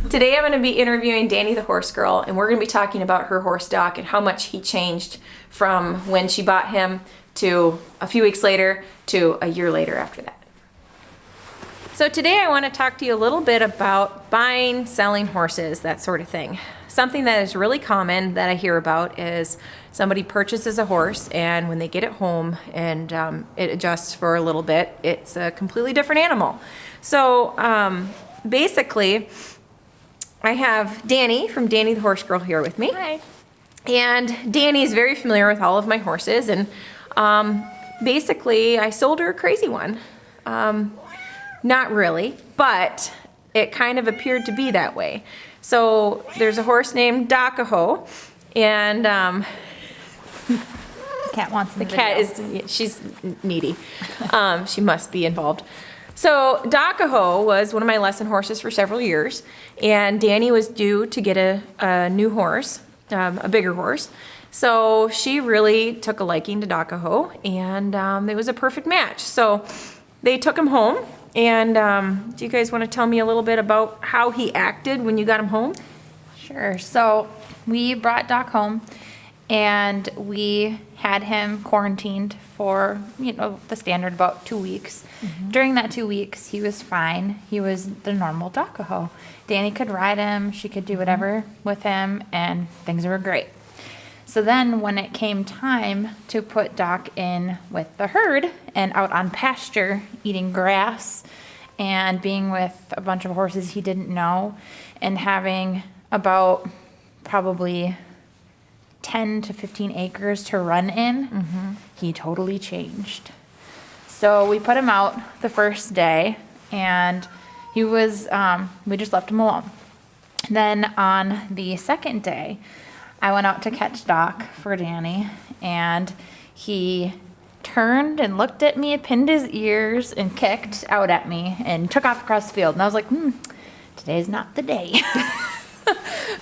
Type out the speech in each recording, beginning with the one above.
Today I'm going to be interviewing Dani the horse girl, and we're going to be talking about her horse Doc and how much he changed from when she bought him to a few weeks later to a year later after that. So today I want to talk to you a little bit about buying, selling horses, that sort of thing. Something that is really common that I hear about is somebody purchases a horse, and when they get it home and it adjusts for a little bit, it's a completely different animal. So basically, I have Dani from Dani the Horse Girl here with me. Hi. And Dani is very familiar with all of my horses, and basically I sold her a crazy one. Not really, but it kind of appeared to be that way. So there's a horse named Docaho, and Cat wants the cat she's needy. She must be involved. So Docaho was one of my lesson horses for several years, and Dani was due to get a new horse, a bigger horse. So she really took a liking to Docaho, and it was a perfect match. So they took him home. And do you guys want to tell me a little bit about how he acted when you got him home? Sure. So we brought Doc home, and we had him quarantined for, the standard about 2 weeks. Mm-hmm. During that 2 weeks, he was fine. He was the normal Docaho. Dani could ride him. She could do whatever with him, and things were great. So then when it came time to put Doc in with the herd and out on pasture eating grass and being with a bunch of horses he didn't know and having about probably 10 to 15 acres to run in, he totally changed. So we put him out the first day, and he was, we just left him alone. Then on the second day, I went out to catch Doc for Dani, and he turned and looked at me, pinned his ears, and kicked out at me and took off across the field. And I was like, today's not the day.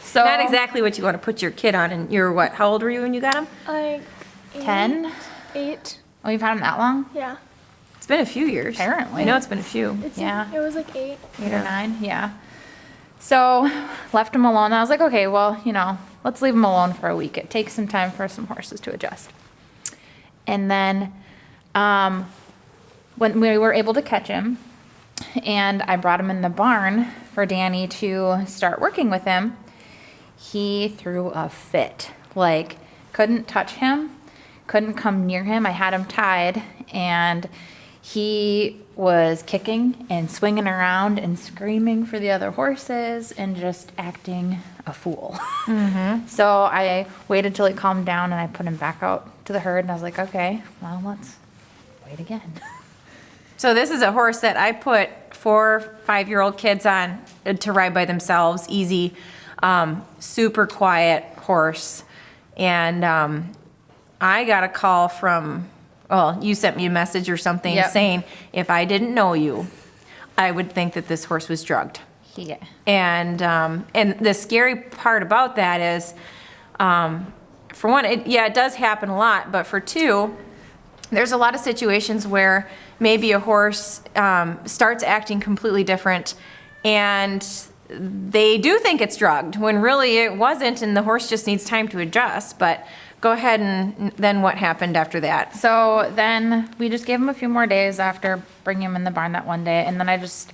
So not exactly what you want to put your kid on. And you're what? How old were you when you got him? Like 10? 8. Oh, you've had him that long? Yeah. It's been a few years. Apparently. I know it's been a few. Yeah. It was like 8. 8 or 9, yeah. So left him alone. I was like, okay, well, let's leave him alone for a week. It takes some time for some horses to adjust. And then when we were able to catch him, and I brought him in the barn for Dani to start working with him, he threw a fit. Like, couldn't touch him, couldn't come near him. I had him tied, and he was kicking and swinging around and screaming for the other horses and just acting a fool. Mm-hmm. So I waited till he calmed down, and I put him back out to the herd, and I was like, okay, well, let's wait again. So this is a horse that I put 4, 5-year-old kids on to ride by themselves, easy, super quiet horse. And I got a call from, you sent me a message or something saying, if I didn't know you, I would think that this horse was drugged. Yeah. And the scary part about that is, for one, it does happen a lot, but for two, there's a lot of situations where maybe a horse starts acting completely different, and they do think it's drugged when really it wasn't, and the horse just needs time to adjust. But go ahead, and then what happened after that? So then we just gave him a few more days after bringing him in the barn that one day, and then I just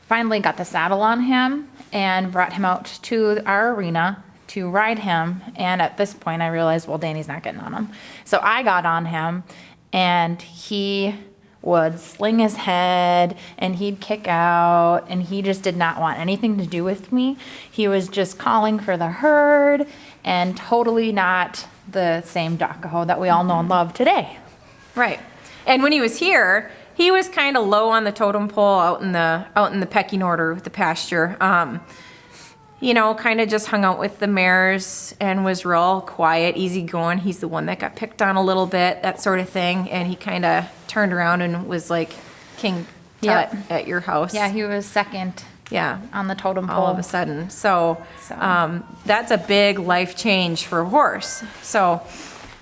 finally got the saddle on him and brought him out to our arena to ride him. And at this point I realized, well, Dani's not getting on him. So I got on him, and he would sling his head and he'd kick out, and he just did not want anything to do with me. He was just calling for the herd, and totally not the same Docaho that we all know and love today. Right. And when he was here, he was kind of low on the totem pole out in the pecking order with the pasture. Kind of just hung out with the mares and was real quiet, easygoing. He's the one that got picked on a little bit, that sort of thing. And he kind of turned around and was like King Tut at your house. Yeah, he was second. Yeah, on the totem pole. all of a sudden. So that's a big life change for a horse. So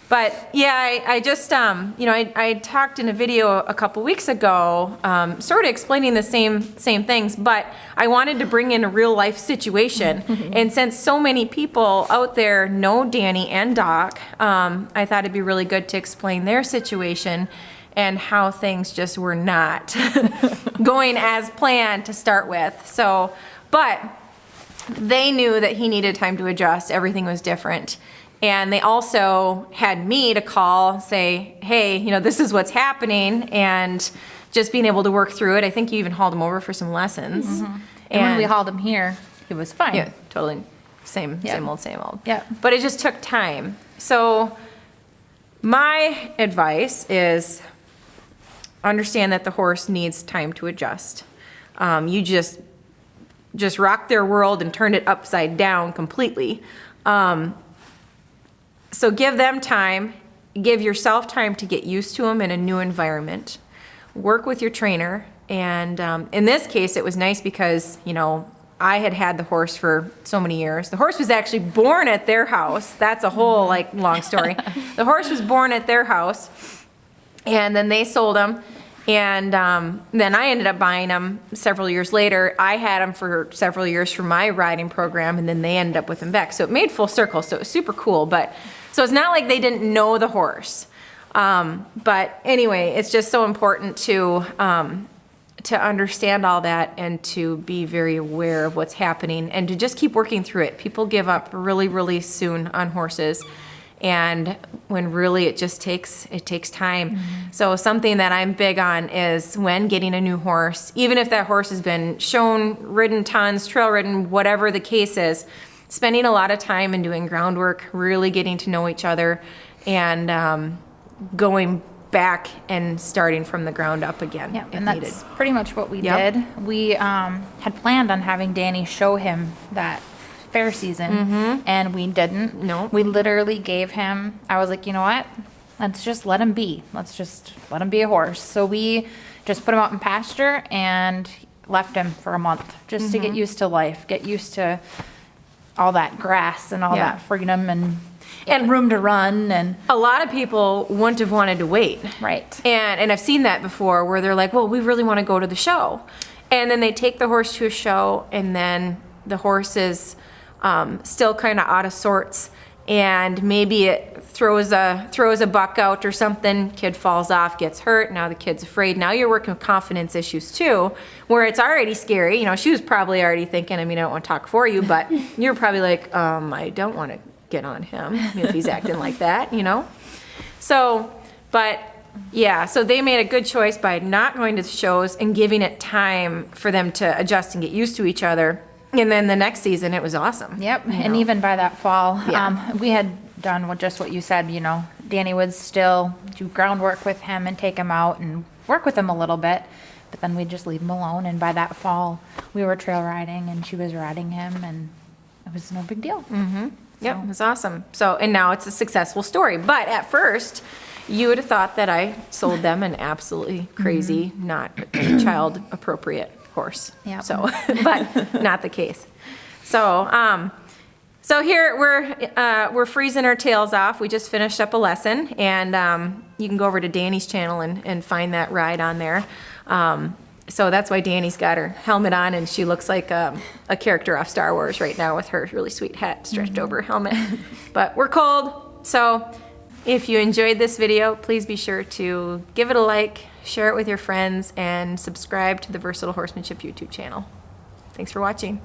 But yeah, I just, you know, I talked in a video a couple weeks ago, sort of explaining the same things, but I wanted to bring in a real life situation. And since so many people out there know Dani and Doc, I thought it'd be really good to explain their situation and how things just were not going as planned to start with. So, but they knew that he needed time to adjust. Everything was different. And they also had me to call, say, hey, you know, this is what's happening, and just being able to work through it. I think you even hauled him over for some lessons. And when we hauled him here, he was fine. Yeah, totally. Same old. Yeah. But it just took time. So my advice is understand that the horse needs time to adjust. You just rocked their world and turned it upside down completely. So give them time, give yourself time to get used to them in a new environment. Work with your trainer. And in this case, it was nice because, you know, I had the horse for so many years. The horse was actually born at their house. That's a whole like long story. The horse was born at their house, and then they sold him. And then I ended up buying him several years later. I had him for several years for my riding program, and then they ended up with him back. So it made full circle, so it was super cool. But so it's not like they didn't know the horse. But anyway, it's just so important to understand all that and to be very aware of what's happening and to just keep working through it. People give up really, really soon on horses. And when really it takes time. So something that I'm big on is when getting a new horse, even if that horse has been shown, ridden tons, trail ridden, whatever the case is, spending a lot of time and doing groundwork, really getting to know each other, and going back and starting from the ground up again. Yeah, if and needed. that's pretty much what we Yep. did. We had planned on having Dani show him that fair season, and we didn't. No. We literally gave him, I was like, you know what? Let's just let him be. Let's just let him be a horse. So we just put him out in pasture and left him for a month just to get used to life, get used to all that grass and all Yeah. that freedom and room to run. And A lot of people wouldn't have wanted to wait. right. And I've seen that before where they're like, well, we really want to go to the show. And then they take the horse to a show, and then the horse is still kind of out of sorts, and maybe it throws a buck out or something, kid falls off, gets hurt, now the kid's afraid. Now you're working with confidence issues too, where it's already scary. You know, she was probably already thinking, I mean, I don't want to talk for you, but you're probably like, I don't want to get on him if he's acting like that, you know? So, but yeah, so they made a good choice by not going to the shows and giving it time for them to adjust and get used to each other. And then the next season, it was awesome. Yep, you and know? even by that fall, Yeah. we had done just what you said, you know, Dani would still do groundwork with him and take him out and work with him a little bit, but then we'd just leave him alone, and by that fall, we were trail riding, and she was riding him, and it was no big deal. Yep, it was awesome. So, and now it's a successful story. But at first, you would have thought that I sold them an absolutely crazy, not child appropriate horse. Yep. So, but not the case. So, so here we're freezing our tails off. We just finished up a lesson, and you can go over to Dani's channel and find that ride on there. So that's why Dani's got her helmet on, and she looks like a character off Star Wars right now with her really sweet hat stretched over her helmet. But we're cold, so if you enjoyed this video, please be sure to give it a like, share it with your friends, and subscribe to the Versatile Horsemanship YouTube channel. Thanks for watching.